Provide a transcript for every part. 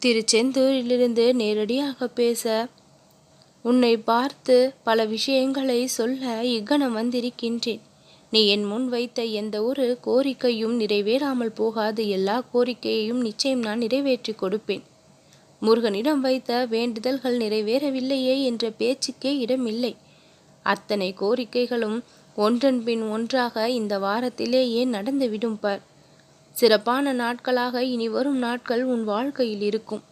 திருச்செந்தூரிலிருந்து நேரடியாக பேச உன்னை பார்த்து பல விஷயங்களை சொல்ல இக்கணம் வந்திருக்கின்றேன். நீ என் முன் வைத்த எந்த ஒரு கோரிக்கையும் நிறைவேறாமல் போகாது. எல்லா கோரிக்கையையும் நிச்சயம் நான் நிறைவேற்றி கொடுப்பேன். முருகனிடம் வைத்த வேண்டுதல்கள் நிறைவேறவில்லையே என்ற பேச்சுக்கே இடமில்லை. அத்தனை கோரிக்கைகளும் ஒன்றன் பின் ஒன்றாக இந்த வாரத்திலேயே நடந்துவிடும் பார். சிறப்பான நாட்களாக இனி வரும் நாட்கள் உன் வாழ்க்கையில் இருக்கும்.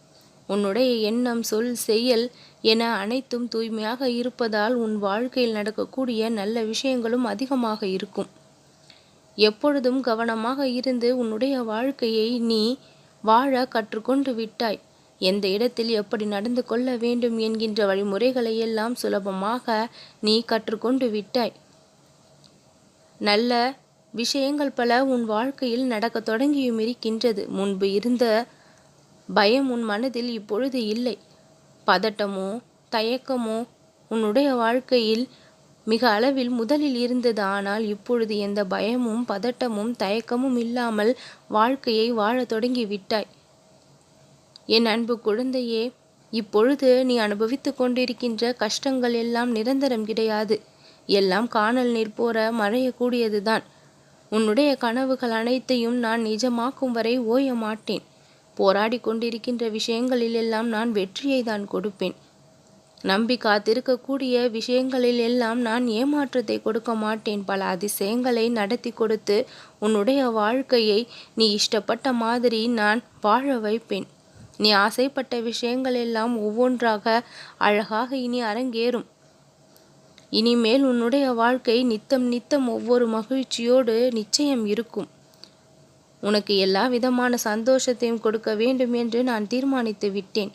உன்னுடைய எண்ணம், சொல், செயல் என அனைத்தும் தூய்மையாக இருப்பதால் உன் வாழ்க்கையில் நடக்கக்கூடிய நல்ல விஷயங்களும் அதிகமாக இருக்கும். எப்பொழுதும் கவனமாக இருந்து உன்னுடைய வாழ்க்கையை நீ வாழ கற்றுக்கொண்டு விட்டாய். எந்த இடத்தில் எப்படி நடந்து கொள்ள வேண்டும் என்கின்ற வழிமுறைகளை எல்லாம் சுலபமாக நீ கற்றுக்கொண்டு விட்டாய். நல்ல விஷயங்கள் பல உன் வாழ்க்கையில் நடக்க தொடங்கியும் இருக்கின்றது. முன்பு இருந்த பயம் உன் மனதில் இப்பொழுது இல்லை. பதட்டமோ தயக்கமோ உன்னுடைய வாழ்க்கையில் மிக அளவில் முதலில் இருந்தது. ஆனால் இப்பொழுது எந்த பயமும் பதட்டமும் தயக்கமும் இல்லாமல் வாழ்க்கையை வாழ தொடங்கி விட்டாய். என் அன்பு குழந்தையே, இப்பொழுது நீ அனுபவித்து கொண்டிருக்கின்ற கஷ்டங்கள் எல்லாம் நிரந்தரம் கிடையாது. எல்லாம் காணல் நீர் போற மறையக்கூடியதுதான். உன்னுடைய கனவுகள் அனைத்தையும் நான் நிஜமாக்கும் வரை ஓய மாட்டேன். போராடி கொண்டிருக்கின்ற விஷயங்களில் எல்லாம் நான் வெற்றியை தான் கொடுப்பேன். நம்பி காத்திருக்கக்கூடிய விஷயங்களில் எல்லாம் நான் ஏமாற்றத்தை கொடுக்க மாட்டேன். பல அதிசயங்களை நடத்தி கொடுத்து உன்னுடைய வாழ்க்கையை நீ இஷ்டப்பட்ட மாதிரி நான் வாழ வைப்பேன். நீ ஆசைப்பட்ட விஷயங்கள் எல்லாம் ஒவ்வொன்றாக அழகாக இனி அரங்கேறும். இனிமேல் உன்னுடைய வாழ்க்கை நித்தம் நித்தம் ஒவ்வொரு மகிழ்ச்சியோடு நிச்சயம் இருக்கும். உனக்கு எல்லா விதமான சந்தோஷத்தையும் கொடுக்க வேண்டும் என்று நான் தீர்மானித்து விட்டேன்.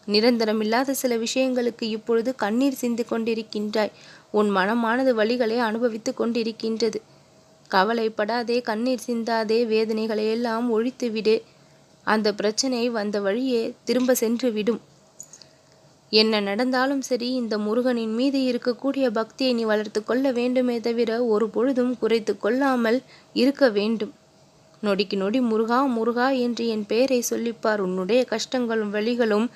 நிரந்தரமில்லாத சில விஷயங்களுக்கு இப்பொழுது கண்ணீர் சிந்து கொண்டிருக்கின்றாய். உன் மனமானது வலிகளை அனுபவித்து கொண்டிருக்கின்றது. கவலைப்படாதே, கண்ணீர் சிந்தாதே, வேதனைகளை எல்லாம் ஒழித்து விடு. அந்த பிரச்சனை வந்த வழியே திரும்ப சென்று விடும். என்ன நடந்தாலும் சரி, இந்த முருகனின் மீது இருக்கக்கூடிய பக்தியை நீ வளர்த்து கொள்ள வேண்டுமே தவிர ஒரு பொழுதும் குறைத்து கொள்ளாமல் இருக்க வேண்டும். நொடிக்கு நொடி முருகா முருகா என்று என் பெயரை சொல்லிப்பார். உன்னுடைய கஷ்டங்களும் வலிகளும்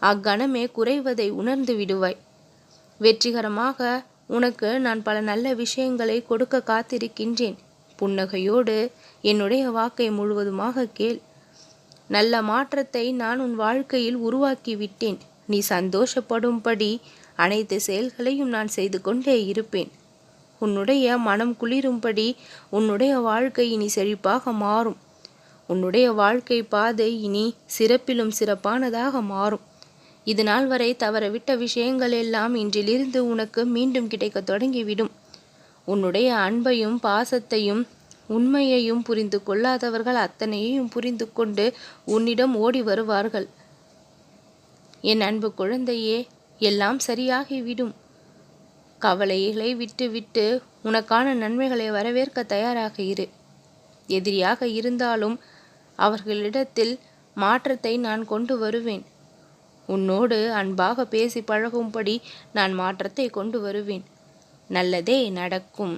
அக்கணமே குறைவதை உணர்ந்து விடுவாய். வெற்றிகரமாக உனக்கு நான் பல நல்ல விஷயங்களை கொடுக்க காத்திருக்கின்றேன். புன்னகையோடு என்னுடைய வாக்கை முழுவதுமாக கேள். நல்ல மாற்றத்தை நான் உன் வாழ்க்கையில் உருவாக்கி விட்டேன். நீ சந்தோஷப்படும்படி அனைத்து செயல்களையும் நான் செய்து கொண்டே இருப்பேன். உன்னுடைய மனம் குளிரும்படி உன்னுடைய வாழ்க்கை இனி செழிப்பாக மாறும். உன்னுடைய வாழ்க்கை பாதை இனி சிறப்பிலும் சிறப்பானதாக மாறும். இது நாள் வரை தவறவிட்ட விஷயங்கள் எல்லாம் இன்றிலிருந்து உனக்கு மீண்டும் கிடைக்க தொடங்கிவிடும். உன்னுடைய அன்பையும் பாசத்தையும் உண்மையையும் புரிந்து கொள்ளாதவர்கள் அத்தனையையும் புரிந்து கொண்டு உன்னிடம் ஓடி வருவார்கள். என் அன்பு குழந்தையே, எல்லாம் சரியாகிவிடும். கவலைகளை விட்டு விட்டு உனக்கான நன்மைகளை வரவேற்க தயாராக இரு. எதிரியாக இருந்தாலும் அவர்களிடத்தில் மாற்றத்தை நான் கொண்டு வருவேன். உன்னோடு அன்பாக பேசி பழகும்படி நான் மாற்றத்தை கொண்டு வருவேன். நல்லதே நடக்கும்.